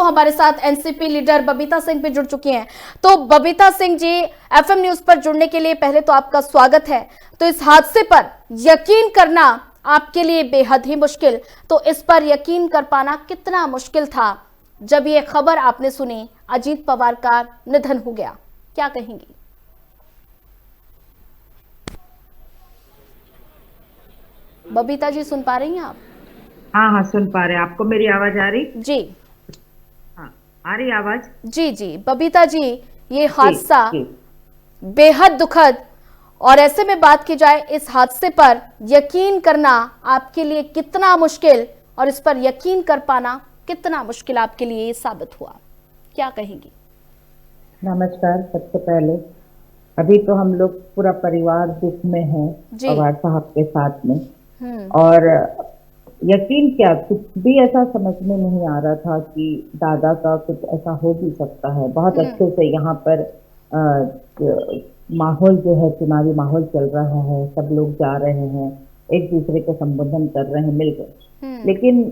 हमारे साथ NCP leader Babita Singh भी जुड़ चुकी हैं। तो बबीता सिंह जी, एफएम न्यूज पर जुड़ने के लिए पहले तो आपका स्वागत है। तो इस हादसे पर यकीन करना आपके लिए बेहद ही मुश्किल, तो इस पर यकीन कर पाना कितना मुश्किल था जब ये खबर आपने सुनी अजीत पवार का निधन हो गया, क्या कहेंगी? बबीता जी सुन पा रही हैं आप? हाँ हाँ, सुन पा रहे हैं। आपको मेरी आवाज आ रही? जी हाँ, आ रही आवाज? जी जी बबीता जी, ये जी हादसा जी। बेहद दुखद, और ऐसे में बात की जाए इस हादसे पर यकीन करना आपके लिए कितना मुश्किल, और इस पर यकीन कर पाना कितना मुश्किल आपके लिए ये साबित हुआ, क्या कहेंगी? नमस्कार। सबसे पहले अभी तो हम लोग पूरा परिवार दुख में है जी। पवार साहब के साथ में। हम्म। और यकीन क्या, कुछ भी ऐसा समझ में नहीं आ रहा था कि दादा का कुछ ऐसा हो भी सकता है। बहुत हम्म। अच्छे से यहाँ पर माहौल जो है, चुनावी माहौल चल रहा है, सब लोग जा रहे हैं, एक दूसरे को संबोधन कर रहे हैं मिलकर। हम्म। लेकिन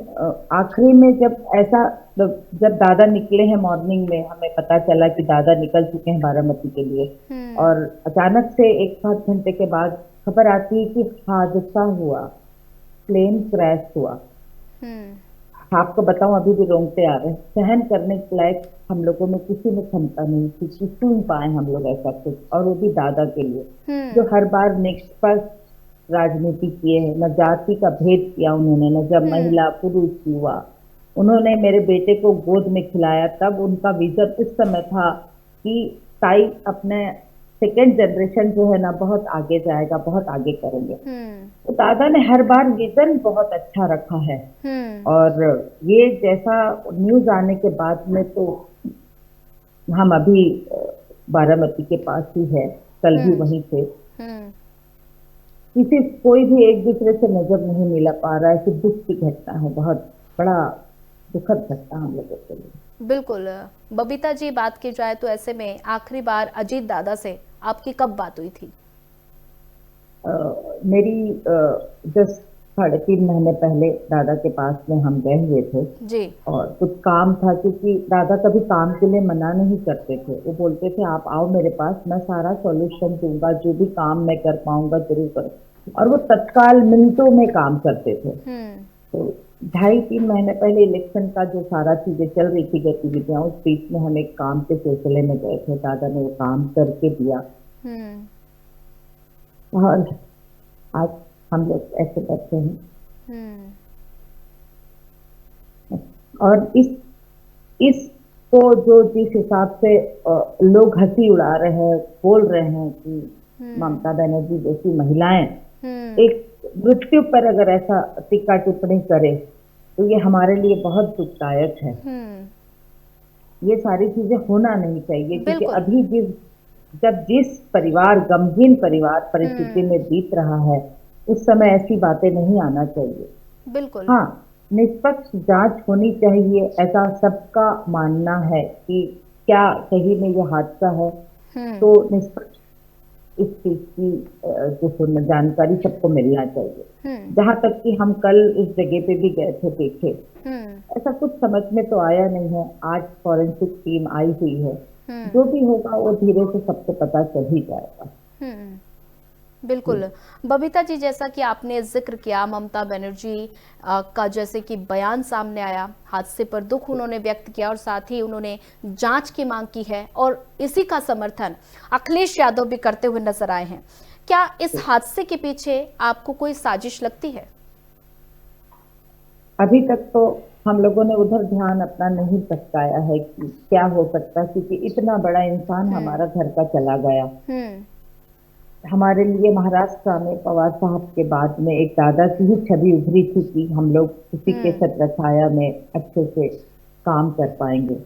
आखिरी में जब ऐसा, जब दादा निकले हैं, मॉर्निंग में हमें पता चला कि दादा निकल चुके हैं बारामती के लिए, हम्म। और अचानक से 1-7 घंटे के बाद खबर आती है कि हादसा हुआ, प्लेन क्रैश हुआ। हम्म। आपको बताऊं, अभी भी रोंगटे आ रहे हैं। सहन करने के लायक हम लोगों में किसी में क्षमता नहीं थी कि सुन पाए हम लोग ऐसा कुछ, और वो भी दादा के लिए, जो हम्म। हर बार निष्पक्ष राजनीति किए हैं, न जाति का भेद किया उन्होंने, न जब हम्म। महिला पुरुष युवा। उन्होंने मेरे बेटे को गोद में खिलाया, तब उनका विजन उस समय था कि ताई अपने सेकेंड जनरेशन जो है ना बहुत आगे जाएगा, बहुत आगे करेंगे। हम्म। तो दादा ने हर बार विजन बहुत अच्छा रखा है। हम्म। और ये जैसा न्यूज आने के बाद में, तो हम अभी बारामती के पास ही है, कल भी हम्म। वहीं थे। हम्म। किसी कोई भी एक दूसरे से नजर नहीं मिला पा रहा है कि दुख की घटना है, बहुत बड़ा दुखद घटना हम लोगों के लिए। बिल्कुल। बबीता जी, बात की जाए तो ऐसे में आखिरी बार अजीत दादा से आपकी कब बात हुई थी? मेरी 10 साढ़े 3 महीने पहले दादा के पास में हम गए हुए थे। जी। और कुछ काम था, क्योंकि दादा कभी काम के लिए मना नहीं करते थे। वो बोलते थे आप आओ मेरे पास, मैं सारा सॉल्यूशन दूंगा, जो भी काम मैं कर पाऊंगा जरूर करूँ। और वो तत्काल मिनटों में काम करते थे। हम्म। तो 2.5-3 महीने पहले इलेक्शन का जो सारा चीजें चल रही थी, गतिविधियां, उस बीच में हम एक काम के सिलसिले में गए थे। दादा ने वो काम करके दिया, हम्म। और आज हम लोग ऐसे बैठे हैं। हम्म। और इसको जो जिस हिसाब से लोग हंसी उड़ा रहे हैं, बोल रहे हैं कि हम्म। ममता बनर्जी जैसी महिलाएं हम्म। एक मृत्यु पर अगर ऐसा टीका टिप्पणी करे, तो ये हमारे लिए बहुत दुखदायक है। हम्म। ये सारी चीजें होना नहीं चाहिए, क्योंकि बिल्कुल। अभी जिस परिवार, गमगीन परिवार परिस्थिति हम्म। में बीत रहा है, उस समय ऐसी बातें नहीं आना चाहिए। बिल्कुल। हाँ, निष्पक्ष जांच होनी चाहिए, ऐसा सबका मानना है कि क्या सही में ये हादसा है। हम्म। तो निष्पक्ष इस चीज की जानकारी सबको मिलना चाहिए। हम्म। जहां तक कि हम कल उस जगह पे भी गए थे, देखे, हम्म। ऐसा कुछ समझ में तो आया नहीं है। आज फॉरेंसिक टीम आई हुई है, हम्म। जो भी होगा वो धीरे से सबको पता चल ही जाएगा। हम्म। बिल्कुल। बबीता जी, जैसा कि आपने जिक्र किया ममता बनर्जी का, जैसे कि बयान सामने आया, हादसे पर दुख उन्होंने व्यक्त किया और साथ ही उन्होंने जांच की मांग की है, और इसी का समर्थन अखिलेश यादव भी करते हुए नजर आए हैं। क्या इस हादसे के पीछे आपको कोई साजिश लगती है? अभी तक तो हम लोगों ने उधर ध्यान अपना नहीं भटकाया है कि क्या हो सकता है, क्योंकि इतना बड़ा इंसान हम्म। हमारा घर का चला गया। हम्म। हमारे लिए महाराष्ट्र में पवार साहब के बाद में एक दादा की ही छवि उभरी थी कि हम लोग उसी के हम्म। छत्र छाया में अच्छे से काम कर पाएंगे।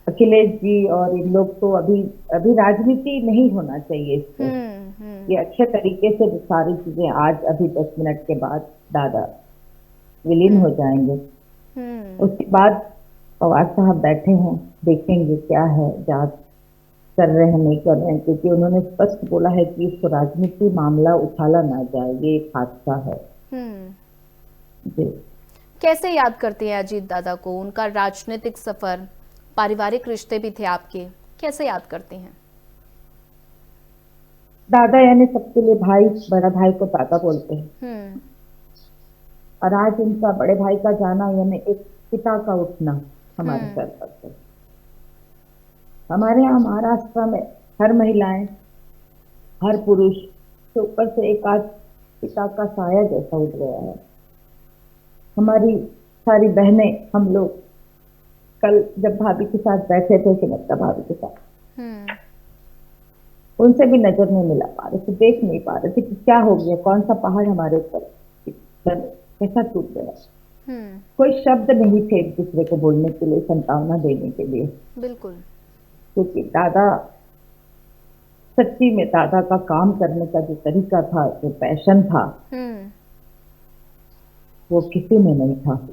अखिलेश जी और इन लोग तो अभी अभी राजनीति नहीं होना चाहिए इस पे। हम्म। ये हम्म। अच्छे तरीके से सारी चीजें, आज अभी 10 मिनट के बाद दादा विलीन हो हम्म। जाएंगे। हम्म। उसके बाद पवार साहब बैठे हैं, देखेंगे क्या है, जांच कर रहे हैं नहीं कर रहे हैं, क्योंकि उन्होंने स्पष्ट बोला है कि इसको राजनीति मामला उछाला ना जाए, ये एक हादसा है। हम्म। जी। कैसे याद करते हैं अजीत दादा को? उनका राजनीतिक सफर, पारिवारिक रिश्ते भी थे आपके, कैसे याद करते हैं? दादा यानी सबके लिए भाई, बड़ा भाई को दादा बोलते हैं। हम्म। और आज उनका बड़े भाई का जाना यानी एक पिता का उठना हमारे हम्म। सर पर से। हमारे यहाँ महाराष्ट्र में हर महिलाएं, हर पुरुष के ऊपर से एक आध पिता का साया जैसा उठ गया है। हमारी सारी बहनें, हम लोग कल जब भाभी के साथ बैठे थे, सुमित्रा भाभी के साथ, हम्म। उनसे भी नजर नहीं मिला पा रहे थे, देख नहीं पा रहे थे कि क्या हो गया, कौन सा पहाड़ हमारे ऊपर कैसा टूट गया। हम्म। कोई शब्द नहीं थे एक दूसरे को बोलने के लिए, संतावना देने के लिए। बिल्कुल। क्योंकि दादा, सच्ची में दादा का काम करने का जो तरीका था, जो पैशन था, हम्म। वो किसी में नहीं था।